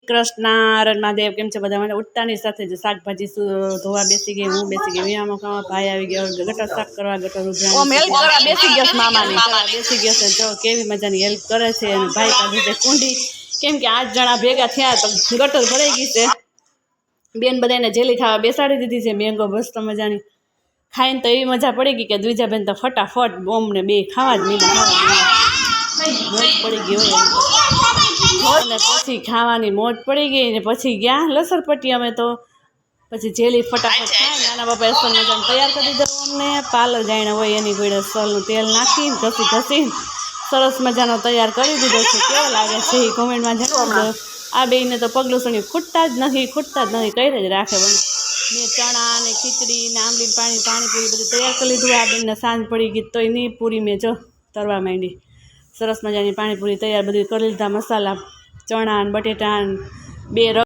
કૃષ્ણ રણમાદેવ કેમ છે બધા? મને ઉઠતાની સાથે જ શાકભાજી ધોવા બેસી ગઈ, હું બેસી ગઈ વિયામાં ખાવા, ભાઈ આવી ગયો ગટર સાફ કરવા, ગટર ઉભરા બેસી ગયો મામાની બેસી ગયો છે. જો કેવી મજાની હેલ્પ કરે છે. અને ભાઈ કાઢી છે કુંડી, કેમ કે 8 જણા ભેગા થયા તો ગટર ભરાઈ ગઈ છે. બેન બધાને જેલી ખાવા બેસાડી દીધી છે. મેંગો મસ્ત મજાની ખાઈને તો એવી મજા પડી ગઈ કે દ્વિજા બેન તો ફટાફટ બોમને બે ખાવા જ મોજ પડી ગઈ હોય. અને પછી ખાવાની મોજ પડી ગઈ ને પછી ગયા લસરપટ્ટી. અમે તો પછી જેલી ફટાફટ ખાય. નાના બાપા એસર મજાને તૈયાર કરી દીધો. અમને પાર્લર જાણ્યા હોય એની ગોળે સરનું તેલ નાખીને ઘસીને સરસ મજાનો તૈયાર કરી દીધો છે. કેવો લાગે છે એ કોમેન્ટમાં જણાવજો. આ બેયને તો પગલું સણી ખૂટતા જ નથી કઈ જ રાખે. મેં ચણા ને ખીચડી ને આંબલી પાણીપુરી બધું તૈયાર કરી લીધું. આ બેનને સાંજ પડી ગઈ તો એની પૂરી મેં જો તરવા માંડી. સરસ મજાની પાણીપુરી તૈયાર બધું કરી લીધા. મસાલા ચણા ને બટેટા ને 2